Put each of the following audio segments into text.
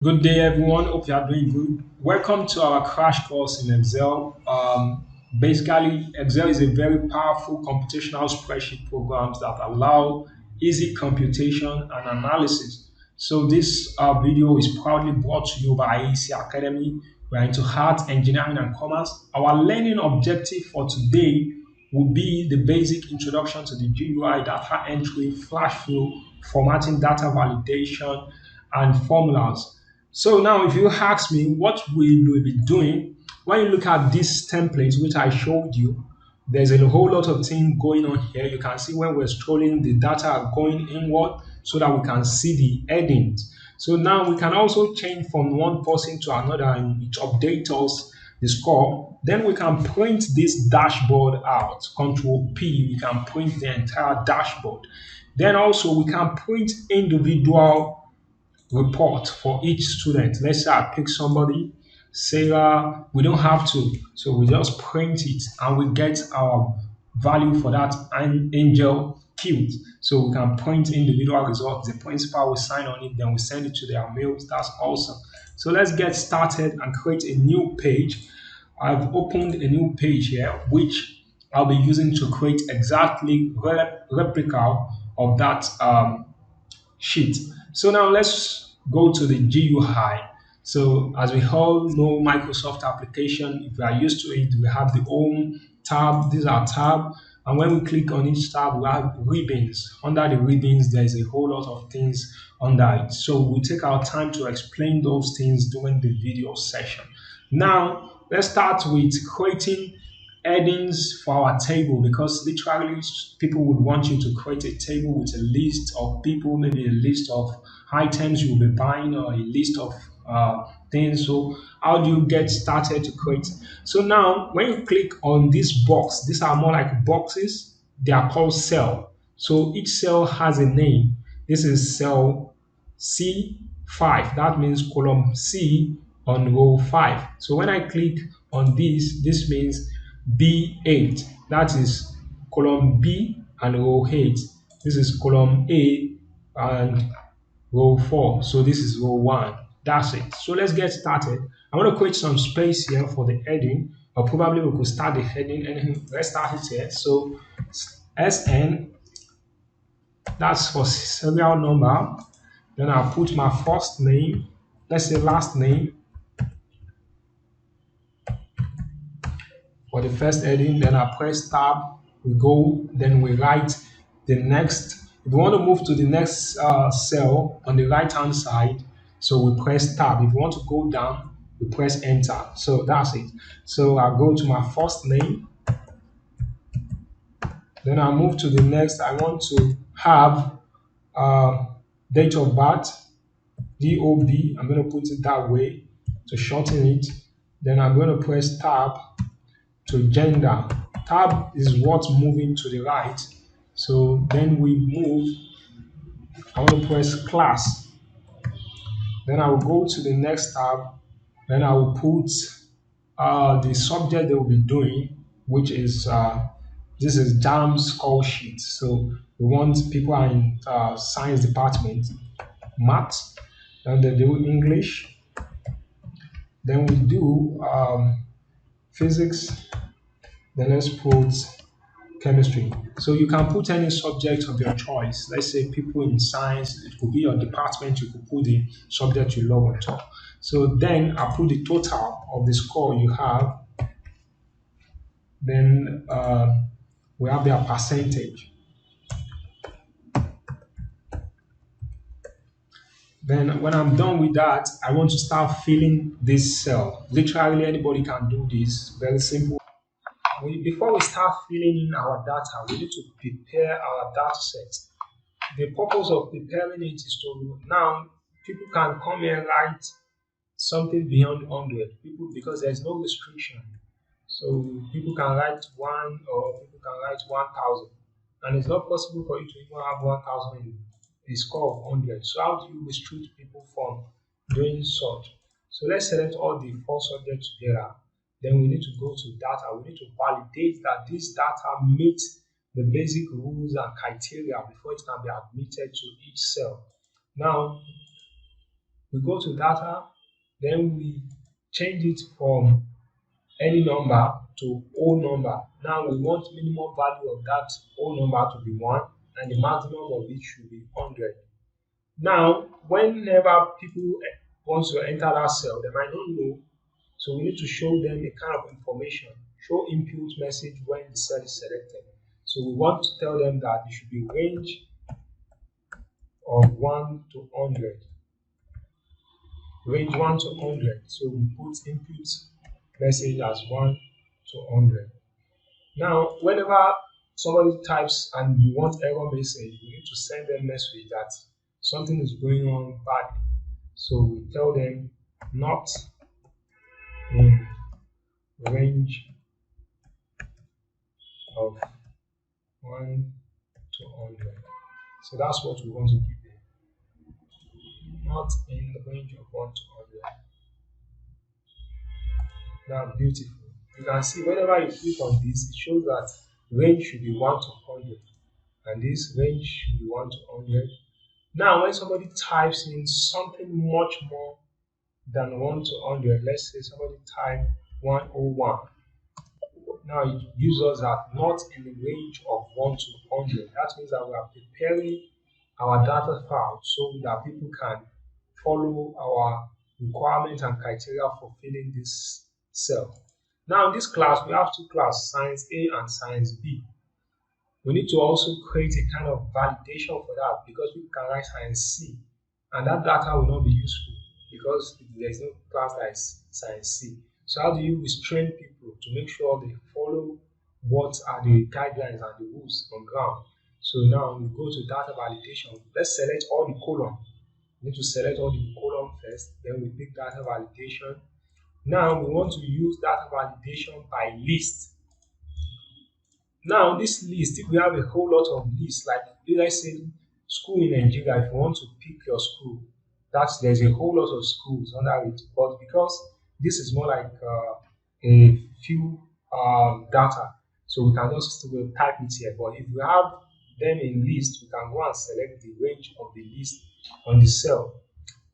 Good day, everyone. Hope you are doing good. Welcome to our crash course in Excel. Basically, Excel is a very powerful computational spreadsheet programs that allow easy computation and analysis. So this video is proudly brought to you by AEC Academy. We are into art, engineering, and commerce. Our learning objective for today will be the basic introduction to the GUI, data entry, flash flow, formatting, data validation, and formulas. So now if you ask me what we will be doing, when you look at this template which I showed you, there's a whole lot of things going on here. You can see when we're scrolling, the data are going inward so that we can see the headings. So now we can also change from one person to another and it updates us the score. Then we can print this dashboard out. Control P, we can print the entire dashboard. Then also we can print individual report for each student. Let's say I pick somebody, Sarah, we don't have to. So we just print it and we get our value for that angel cute. So we can print individual results. The principal will sign on it, then we send it to their mails. That's awesome. So let's get started and create a new page. I've opened a new page here, which I'll be using to create exactly replica of that sheet. So now let's go to the GUI. So as we all know, Microsoft application, if we are used to it, we have the home tab. These are tab. And when we click on each tab, we have ribbons. Under the ribbons, there's a whole lot of things under it. So we take our time to explain those things during the video session. Now, let's start with creating headings for our table because literally people would want you to create a table with a list of people, maybe a list of items you'll be buying or a list of things. So how do you get started to create? So now when you click on this box, these are more like boxes. They are called cell. So each cell has a name. This is cell C5. That means column C on row 5. So when I click on this means B8. That is column B and row 8. This is column A and row 4. So this is row 1. That's it. So let's get started. I want to create some space here for the heading, or probably we could start the heading. And let's start it here. So SN, that's for serial number. Then I'll put my first name, let's say last name for the first heading. Then I press tab, we go, then we write the next. If you want to move to the next cell on the right hand side, so we press tab. If you want to go down, we press enter. So that's it. So I go to my first name, then I move to the next. I want to have uh, date of birth, DOB. I'm going to put it that way to shorten it. Then I'm going to press tab to gender. Tab is what's moving to the right. So then we move. I want to press class. Then I will go to the next tab. Then I will put the subject they will be doing, which is this is JAM's call sheet. So we want people are in science department, maths, and they do English. Then we do physics. Then let's put chemistry. So you can put any subject of your choice. Let's say people in science, it could be your department, you could put the subject you love on top. So then I put the total of the score you have. Then we have their percentage. Then when I'm done with that, I want to start filling this cell. Literally anybody can do this, very simple. Before we start filling in our data, we need to prepare our data set. The purpose of preparing it is to now people can come here and write something beyond 100 people because there's no restriction. So people can write one or people can write 1,000, and it's not possible for you to even have 1,000 in a score of 100. So how do you restrict people from doing such? So let's select all the four subjects together. Then we need to go to data. We need to validate that this data meets the basic rules and criteria before it can be admitted to each cell. Now, We go to data, then we change it from any number to whole number. Now we want minimum value of that whole number to be 1 and the maximum of it should be 100. Now, whenever people want to enter that cell, they might not know. So we need to show them a kind of information, show input message when the cell is selected. So we want to tell them that it should be range of 1 to 100. Range 1 to 100. So we put input message as 1 to 100. Now, whenever somebody types and you want error message, you need to send them message that something is going on badly. So we tell them not in range of 1 to 100. So that's what we want to give them. Not in the range of 1 to 100. Now, beautiful. You can see whenever you click on this, it shows that range should be 1 to 100. And this range should be 1 to 100. Now, when somebody types in something much more than 1 to 100, let's say somebody type 101. Now it gives us that not in the range of 1 to 100. That means that we are preparing our data file so that people can follow our requirements and criteria for filling this cell. Now in this class, we have two classes, science A and science B. We need to also create a kind of validation for that because we can write science C and that data will not be useful because there is no class that is science C. So how do you restrain people to make sure they follow what are the guidelines and the rules on ground? So now we go to data validation. Let's select all the column. We need to select all the column first, then we pick data validation. Now we want to use data validation by list. Now this list, if we have a whole lot of lists, like let's say school in Nigeria, if you want to pick your school, there's a whole lot of schools under it. But because this is more like a few data, so we can just type it here. But if we have them in list, we can go and select the range of the list on the cell.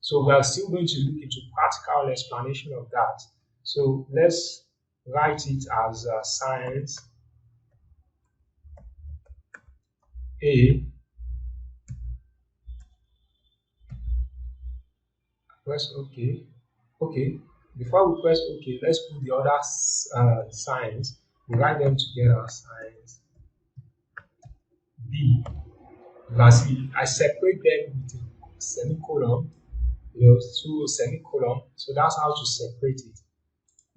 So we are still going to look into practical explanation of that. So let's write it as science A. Press OK. Okay. Before we press OK, let's put the other signs. We write them together. Science B. You can see I separate them with a semicolon, through a semicolon. So that's how to separate it.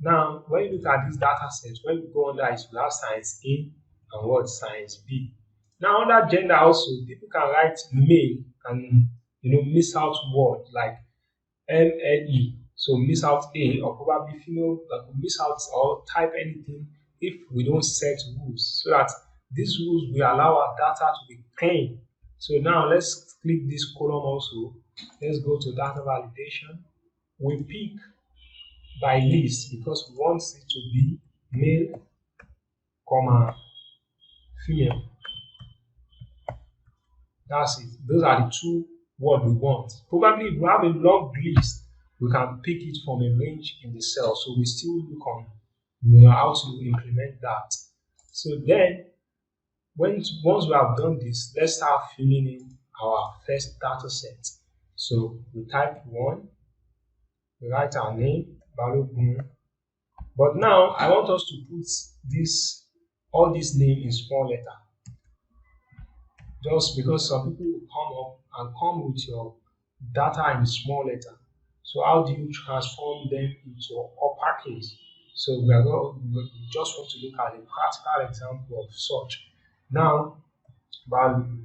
Now, when you look at this data set, when you go under it, you have science A and what science B. Now, under gender also, people can write male and miss out word like MLE. So miss out A or probably female, miss out or type anything if we don't set rules so that these rules will allow our data to be clean. So now let's click this column also. Let's go to data validation. We pick by list because we want it to be male, female. That's it. Those are the two words we want. Probably if we have a long list, we can pick it from a range in the cell. So we still look on how to implement that. So then, once we have done this, let's start filling in our first data set. So we type 1, we write our name, Balogun. But now I want us to put all this name in small letter. Just because some people will come up and come with your data in small letter. So how do you transform them into uppercase? So we just want to look at a practical example of such. Now, value.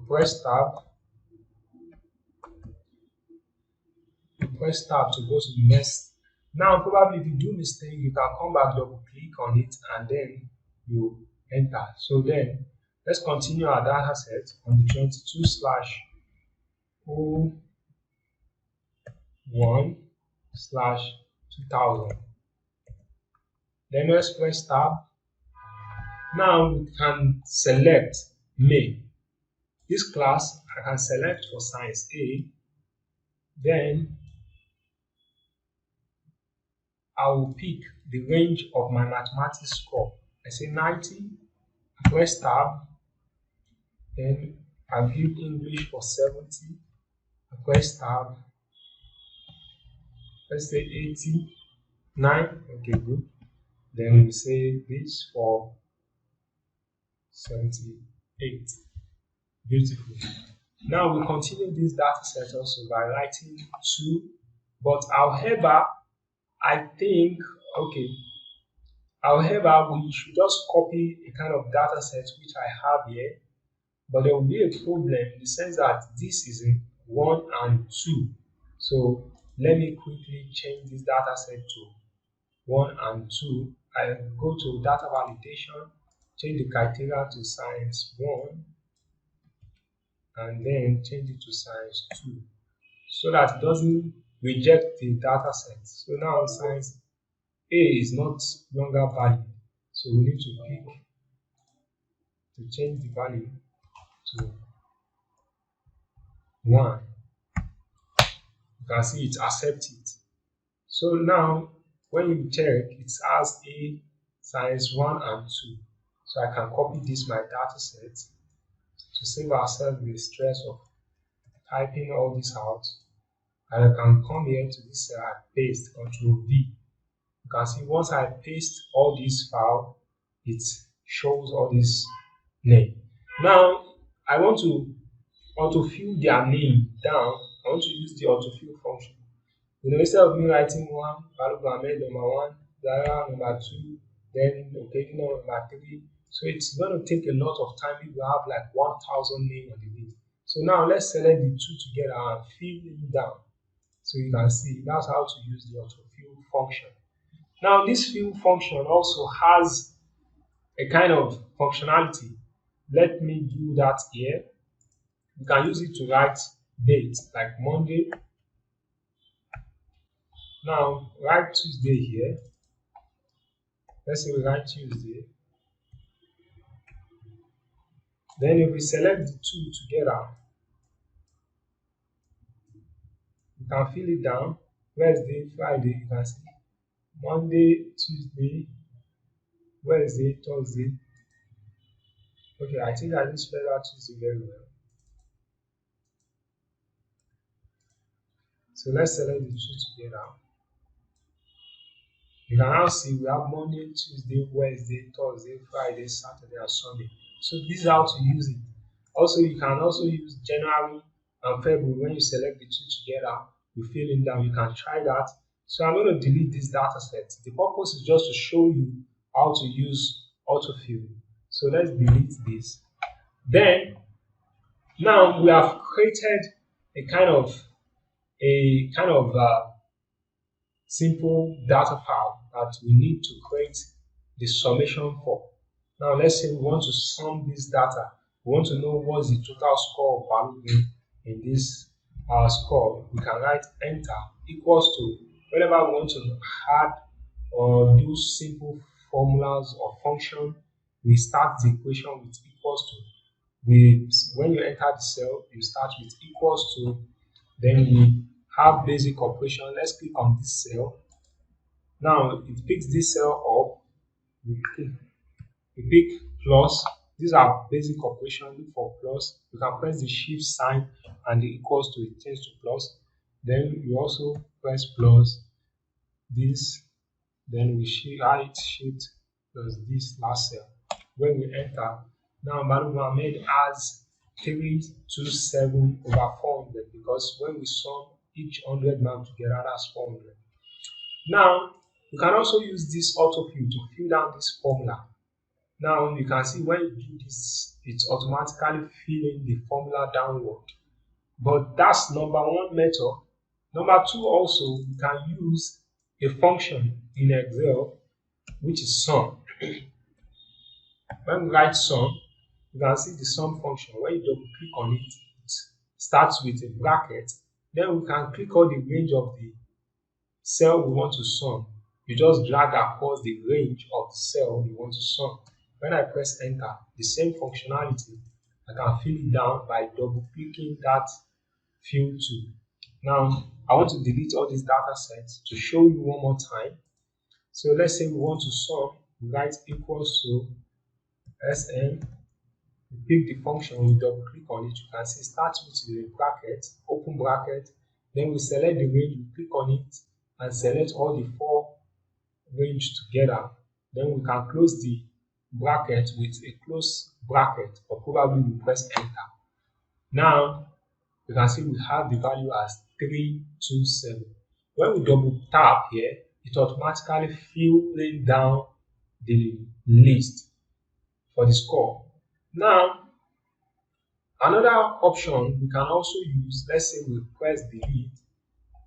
Press tab. Press tab to go to the next. Now, probably if you do mistake, you can come back, double click on it, and then you enter. So then, let's continue our data set on the 22/01/2000. Then let's press tab. Now we can select May. This class, I can select for science A, then I will pick the range of my mathematics score. I say 90, I press tab, then I view English for 70, I press tab, let's say 89, okay, good. Then we say this for 78. Beautiful. Now we continue this data set also by writing 2, but however, I think, okay, however, we should just copy a kind of data set which I have here, but there will be a problem in the sense that this is in 1 and 2. So let me quickly change this data set to 1 and 2. I go to data validation, change the criteria to science 1, and then change it to science 2 so that it doesn't reject the data set. So now science A is not longer valid. So we need to pick to change the value to 1. You can see it accepts it. So now when you check, it has A, science 1 and 2. So I can copy this my data set to save ourselves the stress of typing all this out. And I can come here to this cell and paste Ctrl V. You can see once I paste all this file, it shows all this name. Now I want to autofill their name down. I want to use the autofill function. Instead of me writing 1, Baruch Ahmed number 1, Zara number 2, then Okejina number 3. So it's going to take a lot of time if you have like 1,000 names on the list. So now let's select the 2 together and fill it down. So you can see that's how to use the autofill function. Now this fill function also has a kind of functionality. Let me do that here. You can use it to write dates like Monday. Now write Tuesday here. Let's say we write Tuesday. Then if we select the 2 together, you can fill it down. Wednesday, Friday, you can see Monday, Tuesday, Wednesday, Thursday. Okay, I think I didn't spell out Tuesday very well. So let's select the 2 together. You can now see we have Monday, Tuesday, Wednesday, Thursday, Friday, Saturday, and Sunday. So this is how to use it. Also, you can also use January and February. When you select the 2 together, you fill in down. You can try that. So I'm going to delete this data set. The purpose is just to show you how to use autofill. So let's delete this. Then now we have created a kind of simple data file that we need to create the summation for. Now let's say we want to sum this data. We want to know what's the total score of Baruch in this score. We can write enter equals to whenever we want to add or do simple formulas or function. We start the equation with equals to. When you enter the cell, you start with equals to. Then we have basic operation. Let's click on this cell. Now it picks this cell up. We pick plus. These are basic operation. Look for plus. You can press the shift sign and the equals to it change to plus. Then you also press plus this. Then we write shift plus this last cell. When we enter, now Baruch Ahmed has 327 over 400 because when we sum each 100 man together, that's 400. Now you can also use this autofill to fill down this formula. Now you can see when you do this, it's automatically filling the formula downward. But that's number 1 method. Number 2 also, you can use a function in Excel which is sum. When we write sum, you can see the sum function. When you double click on it, it starts with a bracket. Then we can click on the range of the cell we want to sum. You just drag across the range of the cell you want to sum. When I press enter, the same functionality, I can fill it down by double clicking that fill tool. Now I want to delete all these data sets to show you one more time. So let's say we want to sum, we write equals to Sn, we pick the function, we double click on it, you can see start with the bracket, open bracket, then we select the range, we click on it and select all the four range together. Then we can close the bracket with a close bracket, or probably we press enter. Now you can see we have the value as 327. When we double tap here, it automatically fills down the list for the score. Now, another option we can also use, let's say we press delete.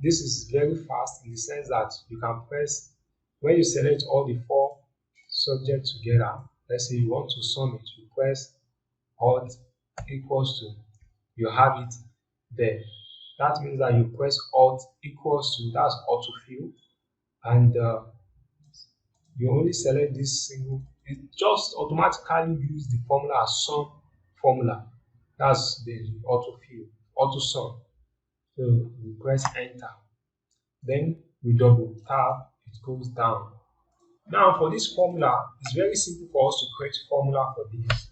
This is very fast in the sense that you can press, when you select all the four subjects together, let's say you want to sum it, you press alt equals to, you have it there. That means that you press alt equals to, that's autofill, and you only select this single, it just automatically use the formula as sum formula. That's the autofill, auto sum. So we press enter. Then we double tap, it goes down. Now for this formula, it's very simple for us to create formula for this.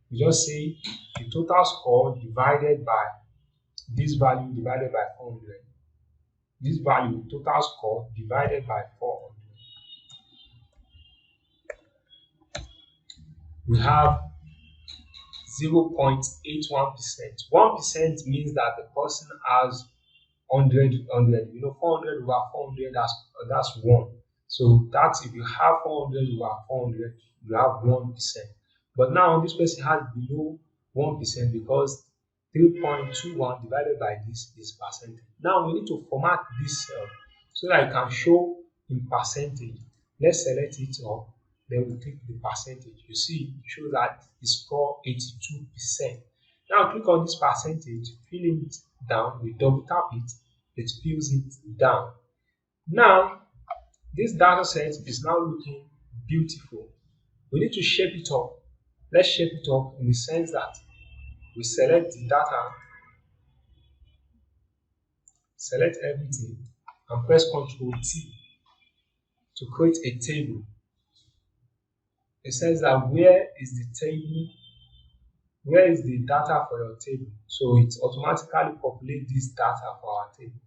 We just say the total score divided by this value divided by 400. This value, total score divided by 400. We have 0.81%. 1% means that the person has 100. 400 over 400, that's 1. So that's, if you have 400 over 400, you have 1%. But now this person has below 1% because 3.21 divided by this is percentage. Now we need to format this cell so that it can show in percentage. Let's select it all, then we click the percentage. You see, it shows that it score 82%. Now click on this percentage, fill it down, we double tap it, it fills it down. Now this data set is now looking beautiful. We need to shape it up. Let's shape it up in the sense that we select the data, select everything, and press Ctrl T to create a table. It says that where is the table, where is the data for your table? So it automatically populates this data for our table.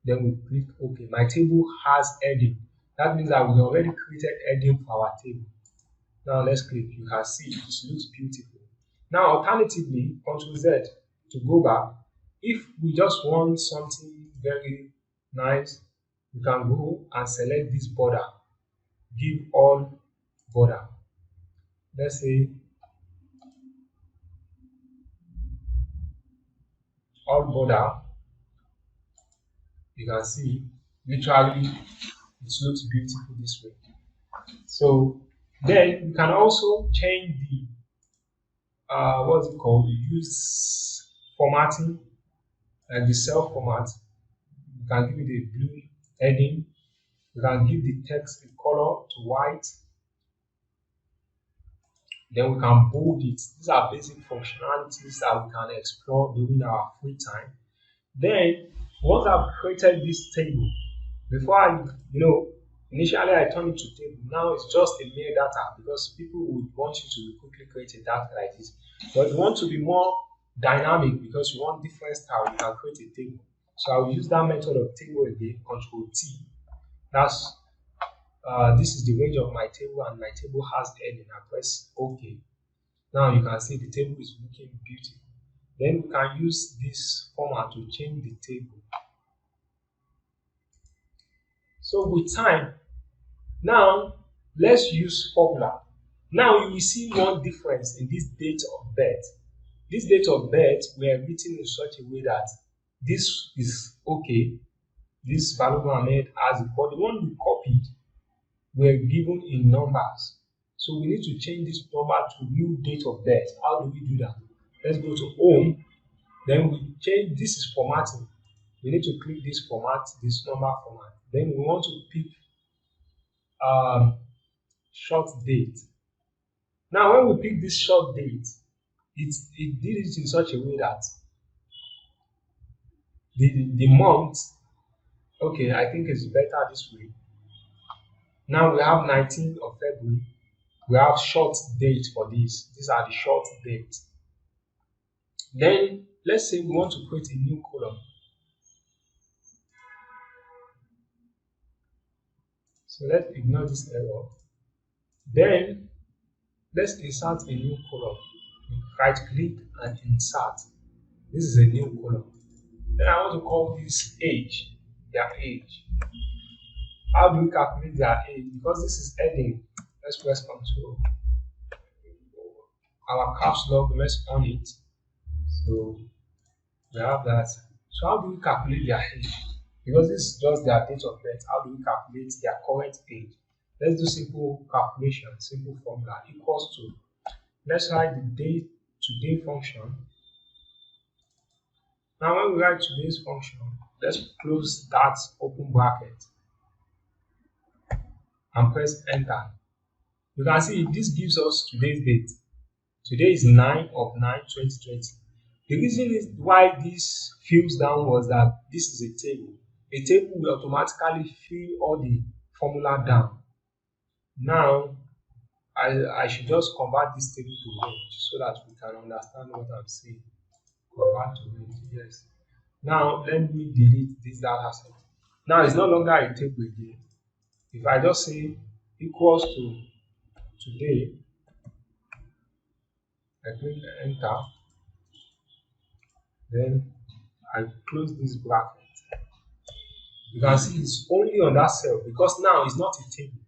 Then we click OK. My table has heading. That means that we already created heading for our table. Now let's click. You can see it looks beautiful. Now alternatively, Ctrl Z to go back. If we just want something very nice, we can go and select this border. Give all border. Let's say all border. You can see literally it looks beautiful this way. So then you can also change the what's it called? You use formatting, like the cell format. You can give it a blue heading. You can give the text the color to white. Then we can bold it. These are basic functionalities that we can explore during our free time. Then once I've created this table, before initially I turned it to table. Now it's just a mere data because people would want you to quickly create a data like this. But if you want to be more dynamic because you want different style, you can create a table. So I will use that method of table again, Ctrl T. That's this is the range of my table, and my table has heading. I press OK. Now you can see the table is looking beautiful. Then we can use this format to change the table. So with time, now let's use formula. Now you will see one difference in this date of birth. This date of birth were written in such a way that this is okay. This Balogun Ahmed has it, but the one we copied were given in numbers. So we need to change this number to new date of birth. How do we do that? Let's go to home. Then we change, this is formatting. We need to click this format, this number format. Then we want to pick short date. Now when we pick this short date, it did it in such a way that the month, okay, I think it's better this way. Now we have 19th of February. We have short date for this. These are the short dates. Then let's say we want to create a new column. So let's ignore this error. Then let's insert a new column. Right click and insert. This is a new column. Then I want to call this age, their age. How do we calculate their age? Because this is heading. Let's press Control. Our caps lock, let's on it. So we have that. So how do we calculate their age? Because this is just their date of birth. How do we calculate their current age? Let's do simple calculation, simple formula equals to. Let's write the day today function. Now when we write today's function, let's close that open bracket and press enter. You can see this gives us today's date. Today is 9 of 9, 2020. The reason is why this fills down was that this is a table. A table will automatically fill all the formula down. Now, I should just convert this table to range so that we can understand what I'm saying. Convert to range, yes. Now, let me delete this data set. Now, it's no longer a table again. If I just say equals to today, I click enter, then I close this bracket. You can see it's only on that cell because now it's not a table.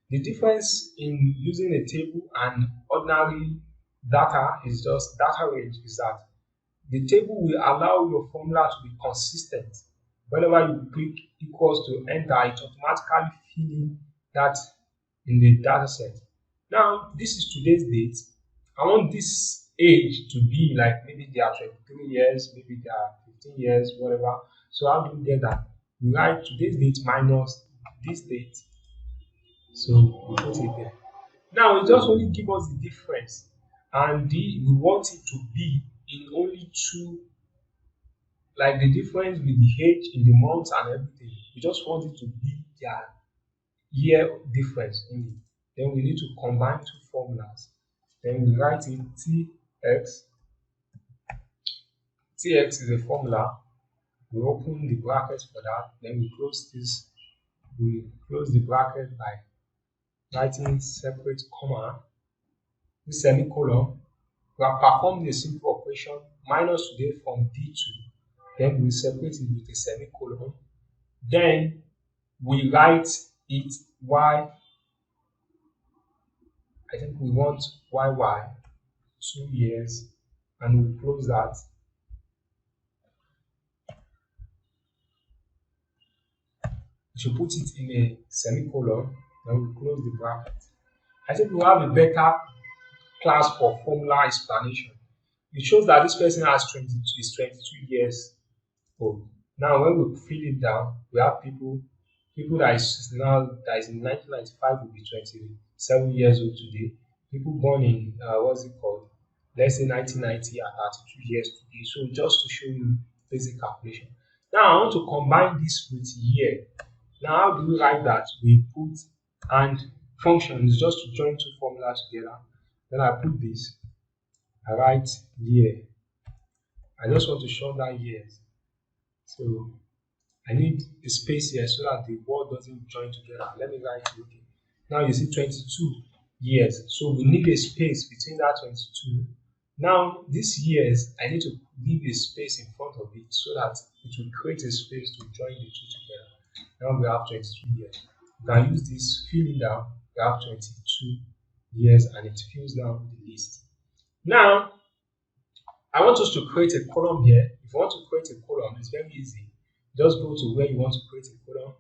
The difference in using a table and ordinary data is just data range is that the table will allow your formula to be consistent. Whenever you click equals to enter, it automatically fill in that in the data set. Now, this is today's date. I want this age to be like maybe they are 23 years, maybe they are 15 years, whatever. So how do we get that? We write today's date minus this date. So we put it there. Now it just only gives us the difference, and we want it to be in only two, like the difference with the age in the months and everything. We just want it to be their year difference only. Then we need to combine two formulas. Then we write in tx. Tx is a formula. We open the bracket for that. Then we close this. We close the bracket by writing separate comma. This semicolon. We have performed a simple operation minus today from D2. Then we separate it with a semicolon. Then we write it y. I think we want YY 2 years, and we close that. We should put it in a semicolon, then we close the bracket. I think we have a better class for formula explanation. It shows that this person is 22 years old. Now, when we fill it down, we have people that is in 1995 will be 27 years old today. People born in what's it called? Let's say 1990 are 32 years today. So just to show you basic calculation. Now I want to combine this with year. Now how do we write that? We put and function is just to join two formulas together. Then I put this. I write year. I just want to show that years. So I need a space here so that the word doesn't join together. Let me write it. Okay. Now you see 22 years. So we need a space between that 22. Now these years, I need to leave a space in front of it so that it will create a space to join the two together. Now we have 22 years. You can use this filling down. We have 22 years and it fills down the list. Now, I want us to create a column here. If you want to create a column, it's very easy. Just go to where you want to create a column.